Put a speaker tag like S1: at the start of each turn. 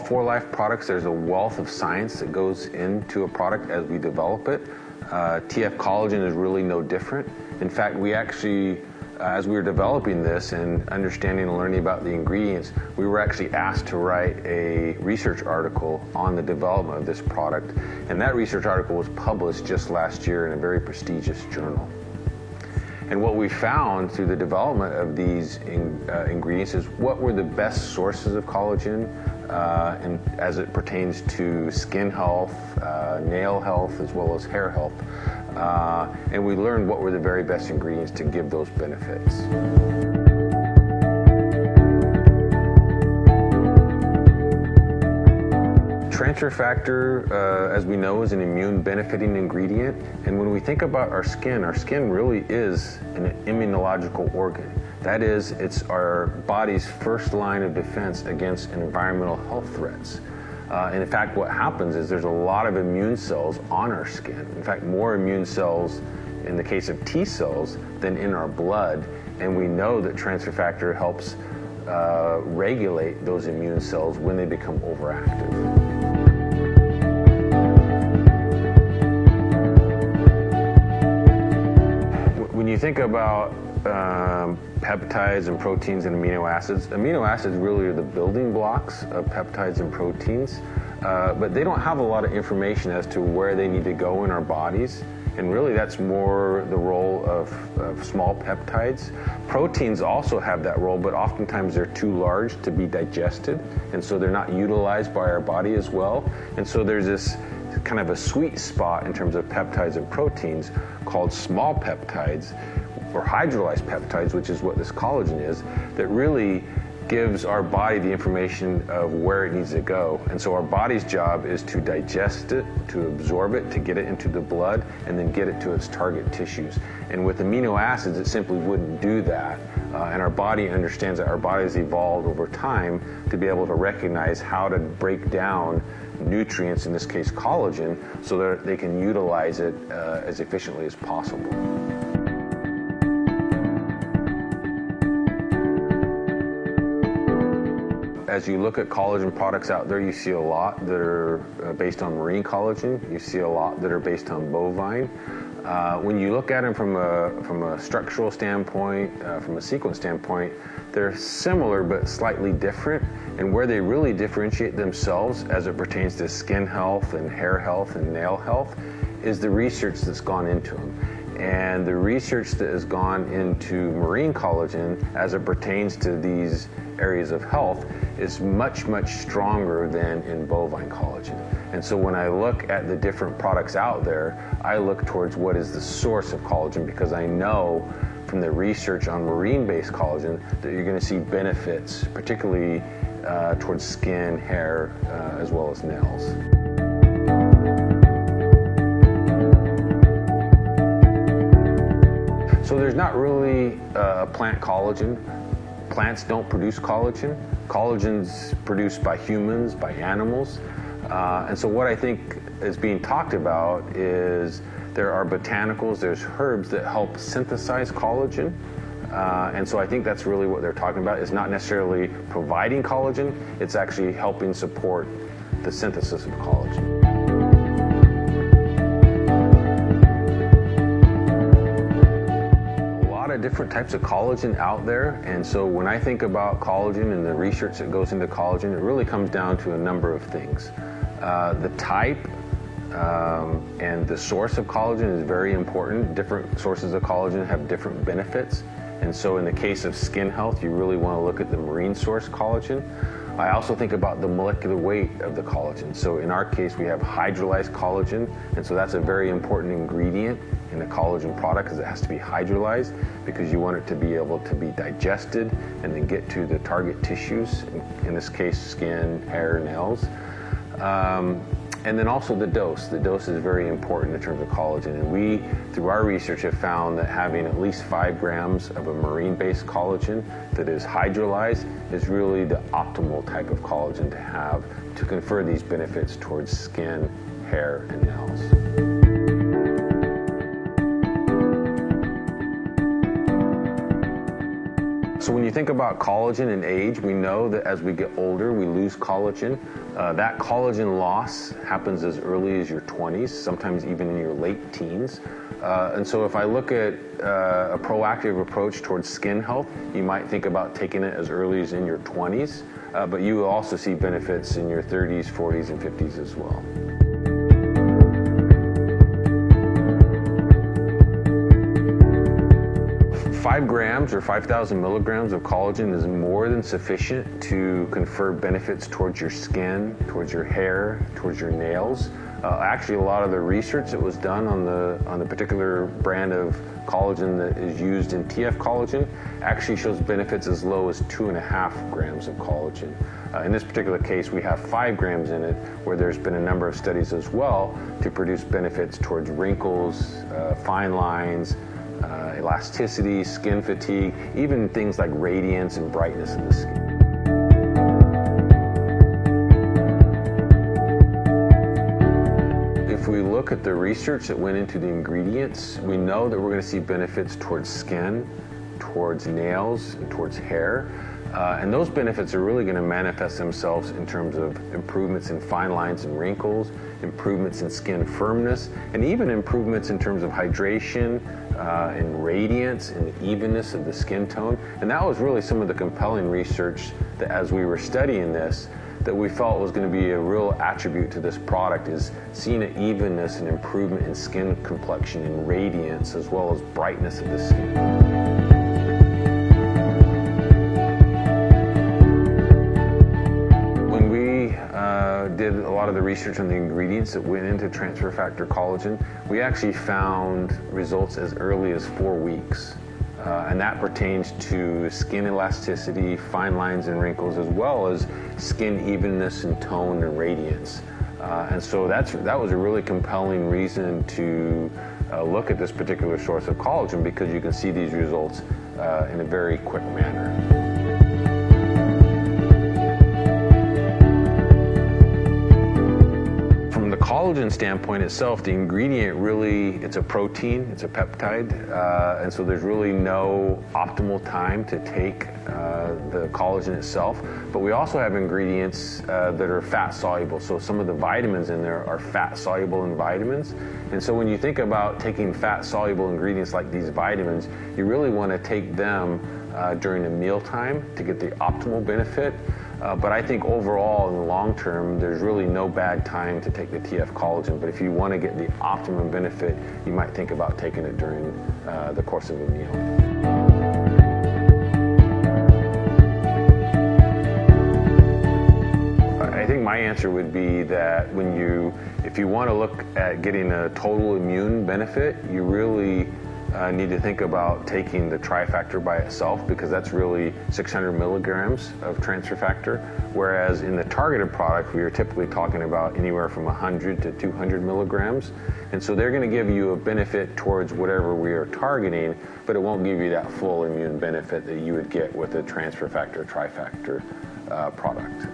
S1: For Life products, there's a wealth of science that goes into a product as we develop it. TF Collagen is really no different. In fact, we actually, as we were developing this and understanding and learning about the ingredients, we were actually asked to write a research article on the development of this product. And that research article was published just last year in a very prestigious journal. And what we found through the development of these ingredients is what were the best sources of collagen and as it pertains to skin health, nail health, as well as hair health. And we learned what were the very best ingredients to give those benefits. Transfer factor, as we know, is an immune benefiting ingredient. And when we think about our skin really is an immunological organ. That is, it's our body's first line of defense against environmental health threats. And in fact, what happens is there's a lot of immune cells on our skin. In fact, more immune cells in the case of T cells than in our blood. And we know that transfer factor helps regulate those immune cells when they become overactive. When you think about peptides and proteins and amino acids really are the building blocks of peptides and proteins, but they don't have a lot of information as to where they need to go in our bodies. And really that's more the role of small peptides. Proteins also have that role, but oftentimes they're too large to be digested, and so they're not utilized by our body as well. And so there's this kind of a sweet spot in terms of peptides and proteins called small peptides or hydrolyzed peptides, which is what this collagen is, that really gives our body the information of where it needs to go. And so our body's job is to digest it, to absorb it, to get it into the blood, and then get it to its target tissues. And with amino acids, it simply wouldn't do that. And our body understands that our body has evolved over time to be able to recognize how to break down nutrients, in this case collagen, so that they can utilize it as efficiently as possible. As you look at collagen products out there, you see a lot that are based on marine collagen. You see a lot that are based on bovine. When you look at them from a structural standpoint, from a sequence standpoint, they're similar but slightly different. And where they really differentiate themselves as it pertains to skin health and hair health and nail health is the research that's gone into them. And the research that has gone into marine collagen as it pertains to these areas of health is much, much stronger than in bovine collagen. And so when I look at the different products out there, I look towards what is the source of collagen, because I know from the research on marine-based collagen that you're going to see benefits, particularly towards skin, hair, as well as nails. So there's not really a plant collagen. Plants don't produce collagen. Collagen's produced by humans, by animals. And so what I think is being talked about is there are botanicals, there's herbs that help synthesize collagen. And so I think that's really what they're talking about. It's not necessarily providing collagen, it's actually helping support the synthesis of collagen. Different types of collagen out there, and so when I think about collagen and the research that goes into collagen, it really comes down to a number of things. The type and the source of collagen is very important. Different sources of collagen have different benefits, and so in the case of skin health, you really want to look at the marine source collagen. I also think about the molecular weight of the collagen. So in our case, we have hydrolyzed collagen, and so that's a very important ingredient in a collagen product, because it has to be hydrolyzed, because you want it to be able to be digested and then get to the target tissues, in this case skin, hair, nails. And then also the dose. The dose is very important in terms of collagen, and we, through our research, have found that having at least 5 grams of a marine-based collagen that is hydrolyzed is really the optimal type of collagen to have to confer these benefits towards skin, hair, and nails. So when you think about collagen and age, we know that as we get older, we lose collagen. That collagen loss happens as early as your 20s, sometimes even in your late teens. And so if I look at a proactive approach towards skin health, you might think about taking it as early as in your 20s, but you will also see benefits in your 30s, 40s, and 50s as well. 5 grams or 5,000 milligrams of collagen is more than sufficient to confer benefits towards your skin, towards your hair, towards your nails. Actually, a lot of the research that was done on the particular brand of collagen that is used in TF collagen actually shows benefits as low as 2.5 grams of collagen. In this particular case, we have 5 grams in it, where there's been a number of studies as well to produce benefits towards wrinkles, fine lines, elasticity, skin fatigue, even things like radiance and brightness of the skin. If we look at the research that went into the ingredients, we know that we're going to see benefits towards skin, towards nails, and towards hair. And those benefits are really going to manifest themselves in terms of improvements in fine lines and wrinkles, improvements in skin firmness, and even improvements in terms of hydration, and radiance and the evenness of the skin tone. And that was really some of the compelling research that, as we were studying this, that we felt was going to be a real attribute to this product, is seeing an evenness and improvement in skin complexion and radiance, as well as brightness of the skin. Did a lot of the research on the ingredients that went into transfer factor collagen, we actually found results as early as 4 weeks. And that pertains to skin elasticity, fine lines and wrinkles, as well as skin evenness and tone and radiance. And so that was a really compelling reason to look at this particular source of collagen, because you can see these results in a very quick manner. Collagen standpoint itself, the ingredient really, it's a protein, it's a peptide, and so there's really no optimal time to take the collagen itself. But we also have ingredients that are fat soluble, so some of the vitamins in there are fat soluble in vitamins. And so when you think about taking fat soluble ingredients like these vitamins, you really want to take them during a mealtime to get the optimal benefit. But I think overall, in the long term, there's really no bad time to take the TF collagen. But if you want to get the optimum benefit, you might think about taking it during the course of a meal. I think my answer would be that if you want to look at getting a total immune benefit, you really need to think about taking the trifactor by itself, because that's really 600 milligrams of transfer factor, whereas in the targeted product we are typically talking about anywhere from 100 to 200 milligrams. And so they're going to give you a benefit towards whatever we are targeting, but it won't give you that full immune benefit that you would get with a transfer factor trifactor product.